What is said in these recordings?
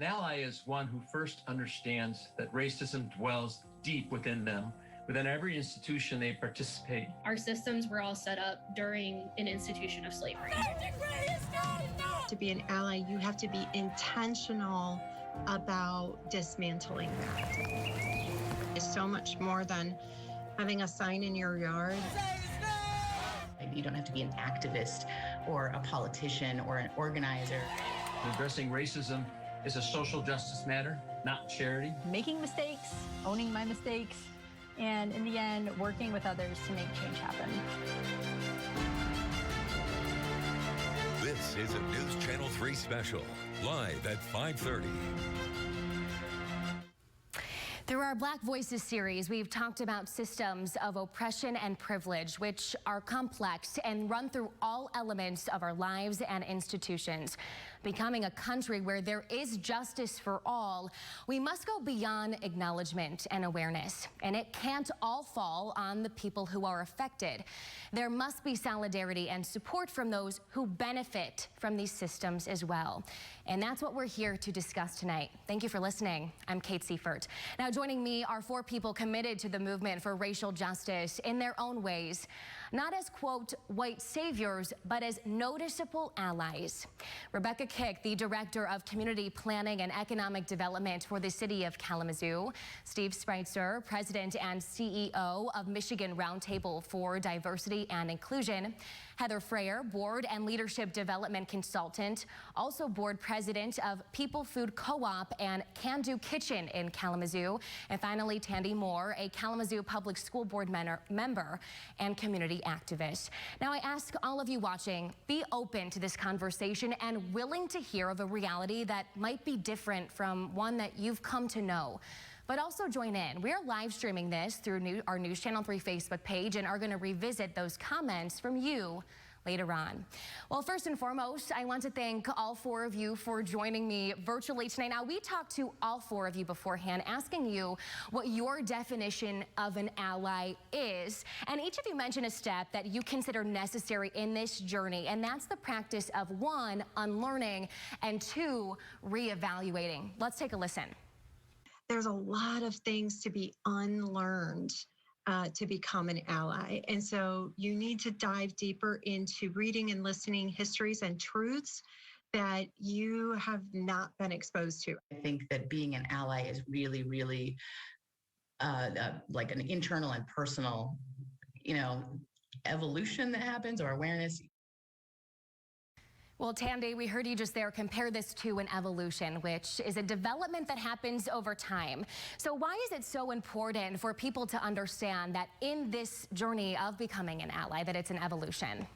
An ally is one who first understands that racism dwells deep within them, within every institution they participate. Our systems were all set up during an institution of slavery. To be an ally, you have to be intentional about dismantling that. It's so much more than having a sign in your yard. You don't have to be an activist or a politician or an organizer. Addressing racism is a social justice matter, not charity. Making mistakes, owning my mistakes, and in the end, working with others to make change happen. This is a News Channel 3 special, live at 5:30. Through our Black Voices series, we've talked about systems of oppression and privilege, which are complex and run through all elements of our lives and institutions. Becoming a country where there is justice for all, we must go beyond acknowledgement and awareness, and it can't all fall on the people who are affected. There must be solidarity and support from those who benefit from these systems as well. And that's what we're here to discuss tonight. Thank you for listening. I'm Kate Seifert. Now joining me are four people committed to the movement for racial justice in their own ways, not as, quote, white saviors, but as noticeable allies. Rebecca Kick, the Director of Community Planning and Economic Development for the City of Kalamazoo. Steve Spreitzer, President and CEO of Michigan Roundtable for Diversity and Inclusion. Heather Freyer, Board and Leadership Development Consultant, also Board President of People Food Co-op and Can Do Kitchen in Kalamazoo. And finally, Tandy Moore, a Kalamazoo Public School Board member and community activist. Now, I ask all of you watching, be open to this conversation and willing to hear of a reality that might be different from one that you've come to know. But also join in. We're live streaming this through our News Channel 3 Facebook page and are going to revisit those comments from you later on. Well, first and foremost, I want to thank all four of you for joining me virtually tonight. Now, we talked to all four of you beforehand, asking you what your definition of an ally is. And each of you mentioned a step that you consider necessary in this journey, and that's the practice of one, unlearning, and two, reevaluating. Let's take a listen. There's a lot of things to be unlearned to become an ally. And so you need to dive deeper into reading and listening histories and truths that you have not been exposed to. I think that being an ally is really, really like an internal and personal, evolution that happens or awareness. Well, Tandy, we heard you just there compare this to an evolution, which is a development that happens over time. So why is it so important for people to understand that in this journey of becoming an ally, that it's an evolution?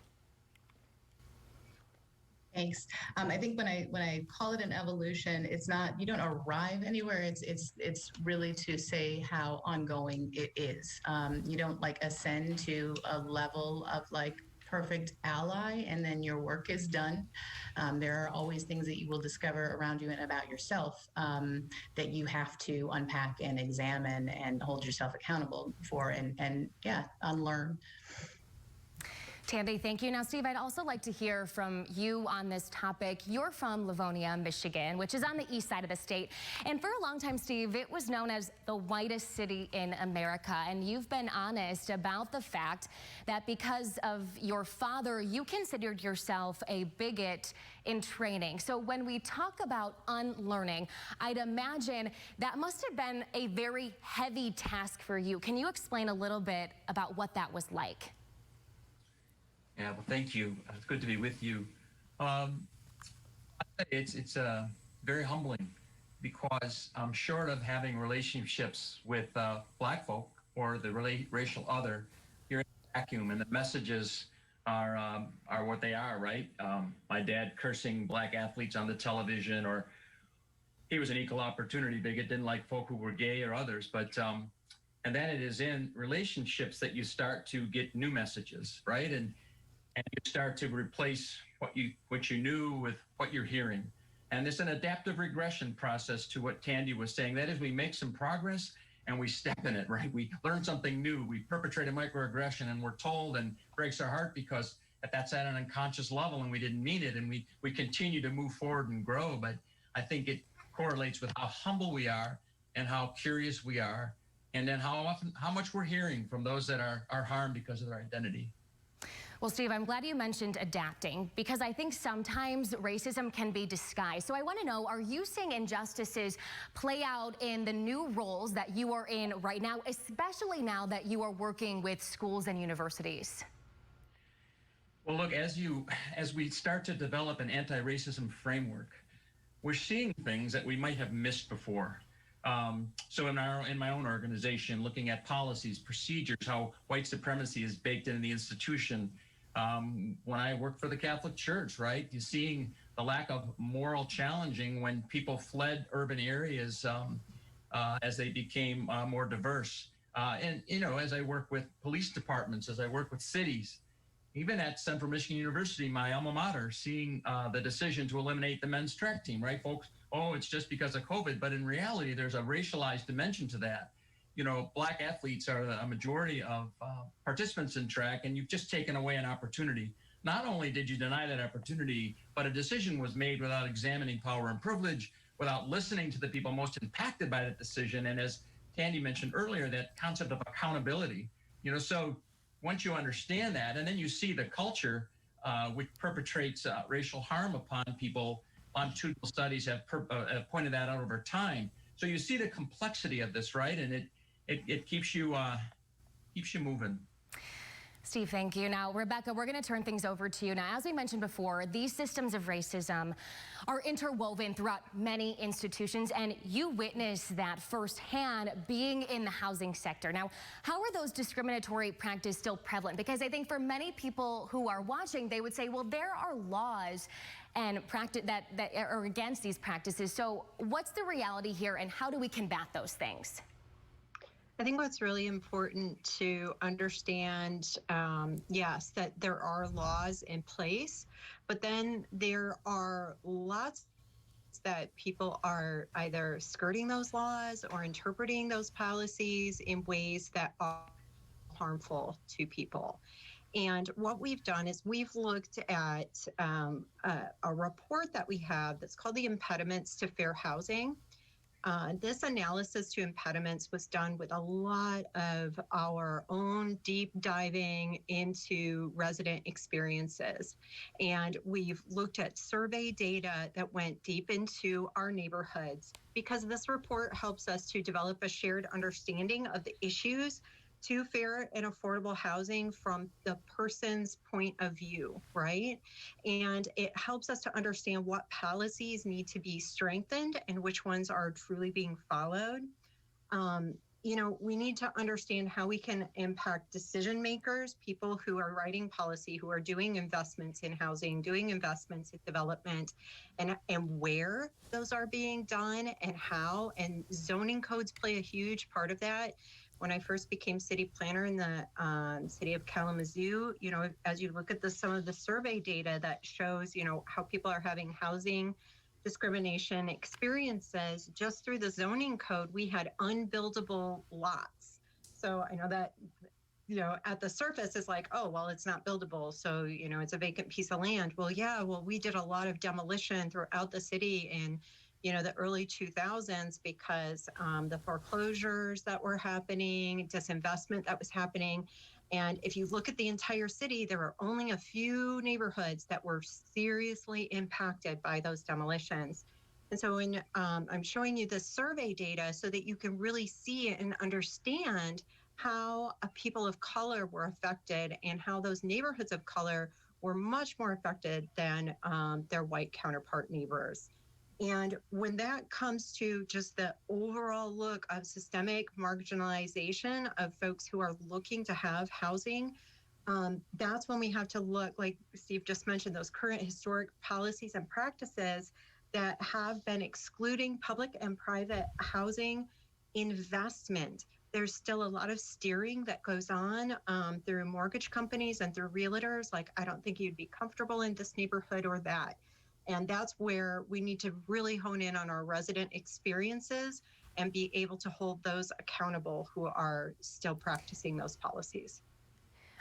Thanks. I think when I call it an evolution, it's not, you don't arrive anywhere. It's really to say how ongoing it is. You don't like ascend to a level of like perfect ally and then your work is done. There are always things that you will discover around you and about yourself that you have to unpack and examine and hold yourself accountable for and unlearn. Tandy, thank you. Now, Steve, I'd also like to hear from you on this topic. You're from Livonia, Michigan, which is on the east side of the state. And for a long time, Steve, it was known as the whitest city in America. And you've been honest about the fact that because of your father, you considered yourself a bigot in training. So when we talk about unlearning, I'd imagine that must have been a very heavy task for you. Can you explain a little bit about what that was like? Yeah, well, thank you. It's good to be with you. It's very humbling because I'm short of having relationships with Black folk or the racial other. You're in a vacuum, and the messages are what they are, right? My dad cursing Black athletes on the television, or he was an equal opportunity bigot, didn't like folk who were gay or others, but and then it is in relationships that you start to get new messages, right? And you start to replace what you knew with what you're hearing. And it's an adaptive regression process to what Tandy was saying. That is, we make some progress and we step in it, right? We learn something new. We perpetrate a microaggression and we're told, and breaks our heart because that's at an unconscious level and we didn't mean it. And we continue to move forward and grow. But I think correlates with how humble we are and how curious we are, and then how much we're hearing from those that are harmed because of their identity. Well, Steve, I'm glad you mentioned adapting, because I think sometimes racism can be disguised. So I want to know, are you seeing injustices play out in the new roles that you are in right now, especially now that you are working with schools and universities? Well, look, as we start to develop an anti-racism framework, we're seeing things that we might have missed before. So in my own organization, looking at policies, procedures, how white supremacy is baked into the institution. When I worked for the Catholic Church, right, you're seeing the lack of moral challenging when people fled urban areas as they became more diverse. And, you know, as I work with police departments, as I work with cities, even at Central Michigan University, my alma mater, seeing the decision to eliminate the men's track team, right, folks? Oh, it's just because of COVID. But in reality, there's a racialized dimension to that. You know, Black athletes are a majority of participants in track, and you've just taken away an opportunity. Not only did you deny that opportunity, but a decision was made without examining power and privilege, without listening to the people most impacted by that decision. And as Tandy mentioned earlier, that concept of accountability, you know, so once you understand that, and then you see the culture which perpetrates racial harm upon people, longitudinal studies have pointed that out over time. So you see the complexity of this, right? And it keeps you moving. Steve, thank you. Now, Rebecca, we're going to turn things over to you. Now, as we mentioned before, these systems of racism are interwoven throughout many institutions, and you witnessed that firsthand being in the housing sector. Now, how are those discriminatory practices still prevalent? Because I think for many people who are watching, they would say, well, there are laws and practice that are against these practices. So what's the reality here, and how do we combat those things? I think what's really important to understand, yes, that there are laws in place, but then there are lots that people are either skirting those laws or interpreting those policies in ways that are harmful to people. And what we've done is we've looked at a report that we have that's called the Impediments to Fair Housing. This analysis to impediments was done with a lot of our own deep diving into resident experiences. And we've looked at survey data that went deep into our neighborhoods, because this report helps us to develop a shared understanding of the issues to fair and affordable housing from the person's point of view, right? And it helps us to understand what policies need to be strengthened and which ones are truly being followed. You know, we need to understand how we can impact decision makers, people who are writing policy, who are doing investments in housing, doing investments in development, and where those are being done and how. And zoning codes play a huge part of that. When I first became city planner in the city of Kalamazoo, you know, as you look at some of the survey data that shows, you know, how people are having housing discrimination experiences, just through the zoning code, we had unbuildable lots. So I know that, you know, at the surface is like, oh, well, it's not buildable, so, you know, it's a vacant piece of land. Well, yeah, well, we did a lot of demolition throughout the city in, you know, the early 2000s, because the foreclosures that were happening, disinvestment that was happening. And if you look at the entire city, there were only a few neighborhoods that were seriously impacted by those demolitions. And so I'm showing you this survey data so that you can really see and understand how people of color were affected, and how those neighborhoods of color were much more affected than their white counterpart neighbors. And when that comes to just the overall look of systemic marginalization of folks who are looking to have housing, that's when we have to look, like Steve just mentioned, those current historic policies and practices that have been excluding public and private housing investment. There's still a lot of steering that goes on through mortgage companies and through realtors. Like, I don't think you'd be comfortable in this neighborhood or that. And that's where we need to really hone in on our resident experiences and be able to hold those accountable who are still practicing those policies.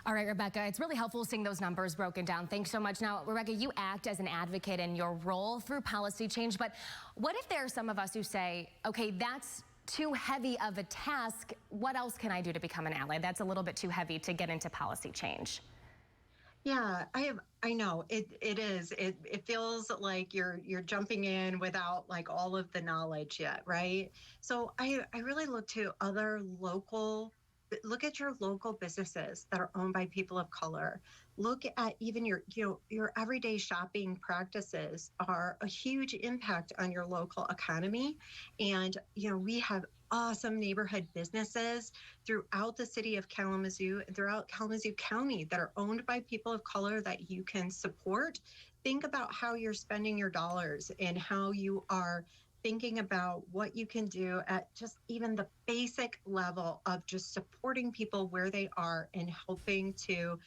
All right, Rebecca, it's really helpful seeing those numbers broken down. Thanks so much. Now, Rebecca, you act as an advocate in your role through policy change, but what if there are some of us who say, okay, that's too heavy of a task. What else can I do to become an ally? That's a little bit too heavy to get into policy change. Yeah, I know it is. It feels like you're jumping in without like all of the knowledge yet, right? So I really look to look at your local businesses that are owned by people of color. Look at even your everyday shopping practices are a huge impact on your local economy. And we have awesome neighborhood businesses throughout the city of Kalamazoo and throughout Kalamazoo County that are owned by people of color that you can support. Think about how you're spending your dollars and how you are thinking about what you can do at just even the basic level of just supporting people where they are and helping to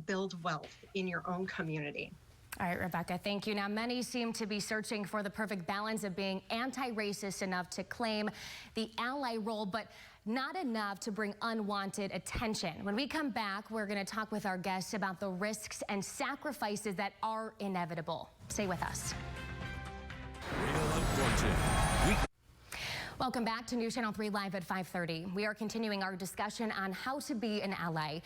build wealth in your own community. All right, Rebecca, thank you. Now, many seem to be searching for the perfect balance of being anti-racist enough to claim the ally role, but not enough to bring unwanted attention. When we come back, we're going to talk with our guests about the risks and sacrifices that are inevitable. Stay with us. Wheel of Fortune. Welcome back to News Channel 3 Live at 5:30. We are continuing our discussion on how to be an ally.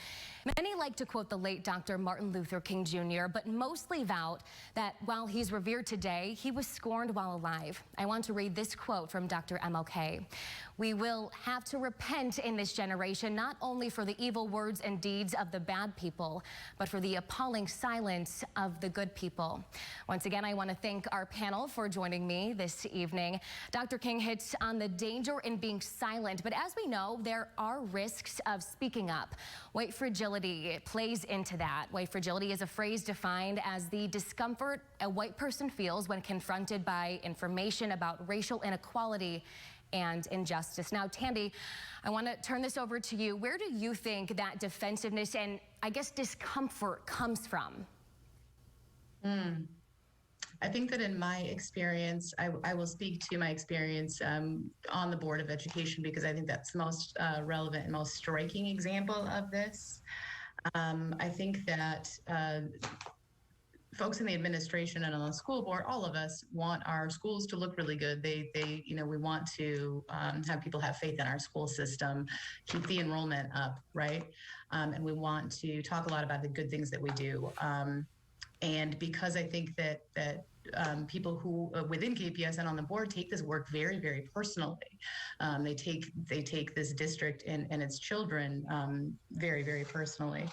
Many like to quote the late Dr. Martin Luther King Jr., but mostly vowed that while he's revered today, he was scorned while alive. I want to read this quote from Dr. MLK. We will have to repent in this generation, not only for the evil words and deeds of the bad people, but for the appalling silence of the good people. Once again, I want to thank our panel for joining me this evening. Dr. King hits on the danger in being silent, but as we know, there are risks of speaking up. White fragility plays into that. White fragility is a phrase defined as the discomfort a white person feels when confronted by information about racial inequality and injustice. Now, Tandy, I want to turn this over to you. Where do you think that defensiveness and, I guess, discomfort comes from? I think that in my experience, I will speak to my experience on the Board of Education because I think that's the most relevant and most striking example of this. I think that folks in the administration and on the school board, all of us want our schools to look really good. We want to have people have faith in our school system, keep the enrollment up, right? And we want to talk a lot about the good things that we do. And because I think that people who within KPS and on the board take this work very, very personally. They take this district and its children very, very personally.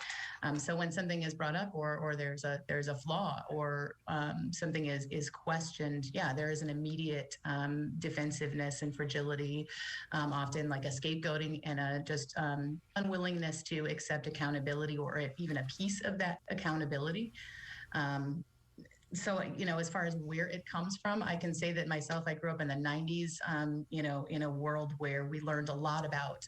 So when something is brought up or there's a flaw or something is questioned, yeah, there is an immediate defensiveness and fragility, often like a scapegoating and a just unwillingness to accept accountability or even a piece of that accountability. So, as far as where it comes from, I can say that myself, I grew up in the 90s, in a world where we learned a lot about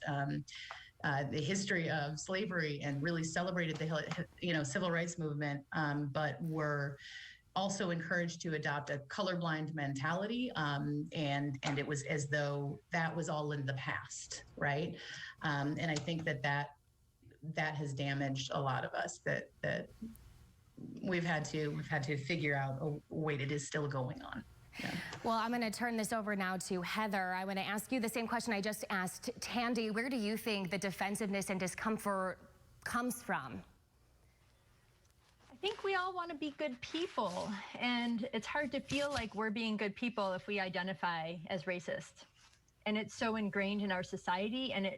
the history of slavery and really celebrated the, civil rights movement, but were also encouraged to adopt a colorblind mentality. And it was as though that was all in the past, right? And I think that has damaged a lot of us, that we've had to figure out, oh, wait, it is still going on. Yeah. Well, I'm going to turn this over now to Heather. I want to ask you the same question I just asked Tandy. Where do you think the defensiveness and discomfort comes from? I think we all want to be good people, and it's hard to feel like we're being good people if we identify as racist. And it's so ingrained in our society, and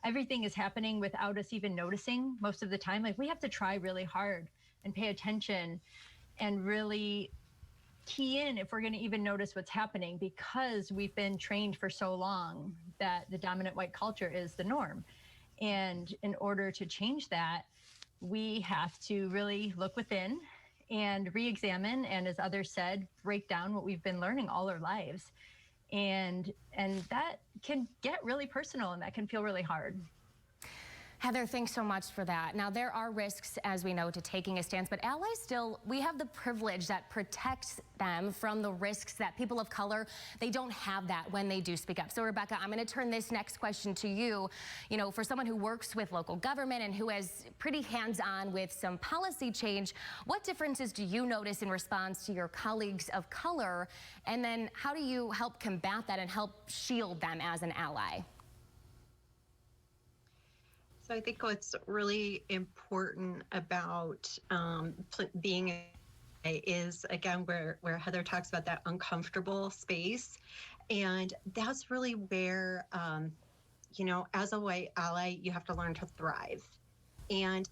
everything is happening without us even noticing most of the time. Like, we have to try really hard and pay attention and really key in if we're going to even notice what's happening, because we've been trained for so long that the dominant white culture is the norm. And in order to change that, we have to really look within and re-examine, and as others said, break down what we've been learning all our lives. And that can get really personal, and that can feel really hard. Heather, thanks so much for that. Now, there are risks, as we know, to taking a stance, but allies still, we have the privilege that protects them from the risks that people of color, they don't have that when they do speak up. So, Rebecca, I'm going to turn this next question to you. You know, for someone who works with local government and who is pretty hands-on with some policy change, what differences do you notice in response to your colleagues of color? And then how do you help combat that and help shield them as an ally? So I think what's really important about being is, again, where Heather talks about that uncomfortable space. And that's really where, you know, as a white ally, you have to learn to thrive. And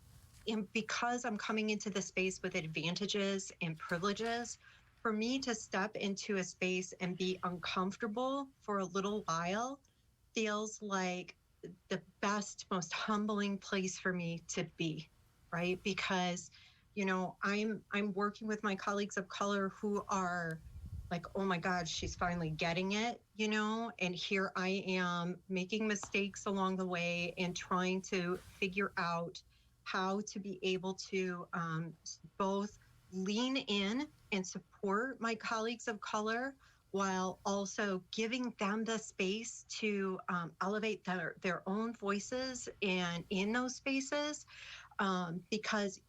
because I'm coming into the space with advantages and privileges, for me to step into a space and be uncomfortable for a little while feels like the best, most humbling place for me to be, right? Because, you know, I'm working with my colleagues of color who are like, oh my God, she's finally getting it, you know, and here I am making mistakes along the way and trying to figure out how to be able to both lean in and support my colleagues of color while also giving them the space to elevate their own voices and in those spaces, because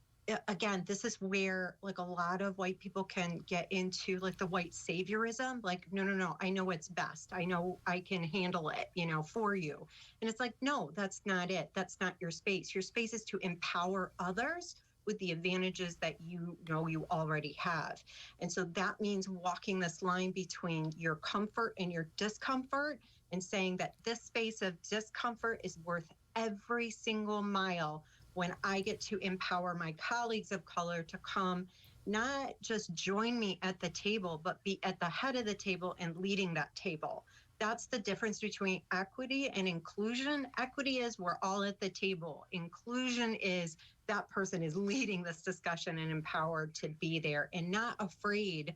again, this is where like a lot of white people can get into like the white saviorism, like, no, I know what's best. I know I can handle it, you know, for you. And it's like, no, that's not it. That's not your space. Your space is to empower others with the advantages that you know you already have. And so that means walking this line between your comfort and your discomfort and saying that this space of discomfort is worth every single mile when I get to empower my colleagues of color to come, not just join me at the table, but be at the head of the table and leading that table. That's the difference between equity and inclusion. Equity is we're all at the table. Inclusion is that person is leading this discussion and empowered to be there and not afraid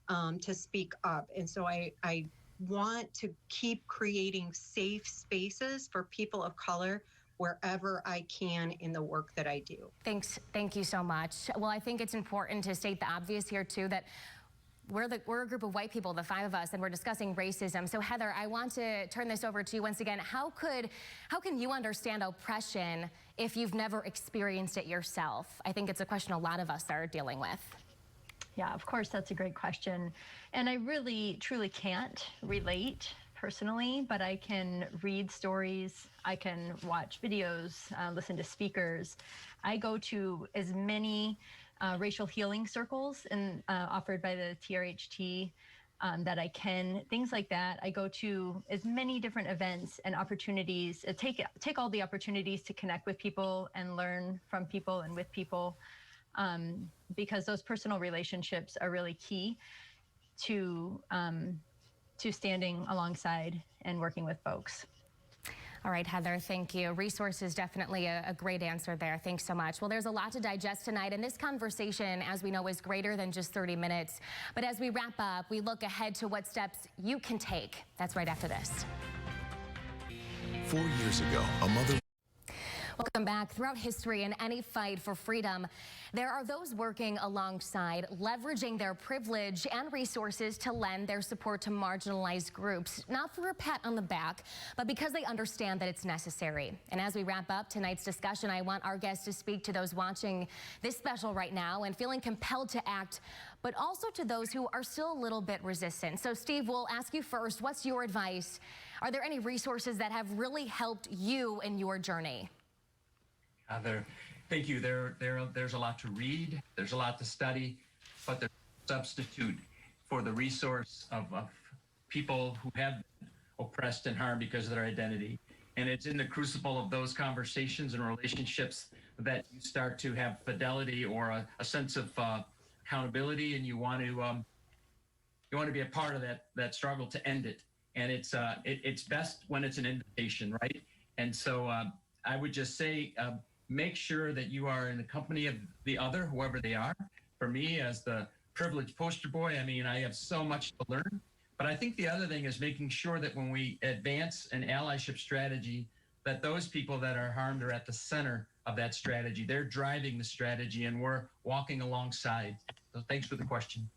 to speak up. And so I want to keep creating safe spaces for people of color wherever I can in the work that I do. Thanks. Thank you so much. Well, I think it's important to state the obvious here too, that we're a group of white people, the five of us, and we're discussing racism. So Heather, I want to turn this over to you once again. How can you understand oppression if you've never experienced it yourself? I think it's a question a lot of us are dealing with. Yeah, of course, that's a great question. And I really, truly can't relate personally, but I can read stories, I can watch videos, listen to speakers. I go to as many racial healing circles offered by the TRHT that I can, things like that. I go to as many different events and opportunities, take all the opportunities to connect with people and learn from people and with people, because those personal relationships are really key to standing alongside and working with folks. All right, Heather, thank you. Resources, definitely a great answer there. Thanks so much. Well, there's a lot to digest tonight, and this conversation, as we know, is greater than just 30 minutes. But as we wrap up, we look ahead to what steps you can take. That's right after this. 4 years ago, a mother... Welcome back. Throughout history and any fight for freedom, there are those working alongside, leveraging their privilege and resources to lend their support to marginalized groups, not for a pat on the back, but because they understand that it's necessary. And as we wrap up tonight's discussion, I want our guests to speak to those watching this special right now and feeling compelled to act, but also to those who are still a little bit resistant. So Steve, we'll ask you first, what's your advice? Are there any resources that have really helped you in your journey? Thank you. There's a lot to read, there's a lot to study, but there's a substitute for the resource of people who have been oppressed and harmed because of their identity. And it's in the crucible of those conversations and relationships that you start to have fidelity or a sense of accountability, and you want to be a part of that struggle to end it. And it's best when it's an invitation, right? And so I would just say, make sure that you are in the company of the other, whoever they are. For me, as the privileged poster boy, I mean, I have so much to learn. But I think the other thing is making sure that when we advance an allyship strategy, that those people that are harmed are at the center of that strategy. They're driving the strategy, and we're walking alongside. So thanks for the question.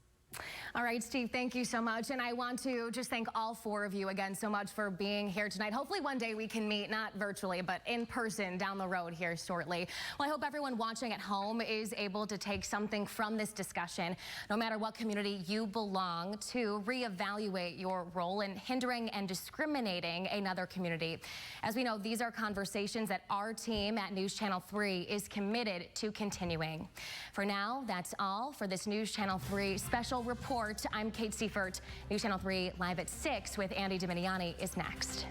All right, Steve, thank you so much. And I want to just thank all four of you again so much for being here tonight. Hopefully one day we can meet, not virtually, but in person down the road here shortly. Well, I hope everyone watching at home is able to take something from this discussion, no matter what community you belong to, reevaluate your role in hindering and discriminating another community. As we know, these are conversations that our team at News Channel 3 is committed to continuing. For now, that's all for this News Channel 3 special report. I'm Kate Seifert. News Channel 3 live at 6 with Andy Dominiani is next.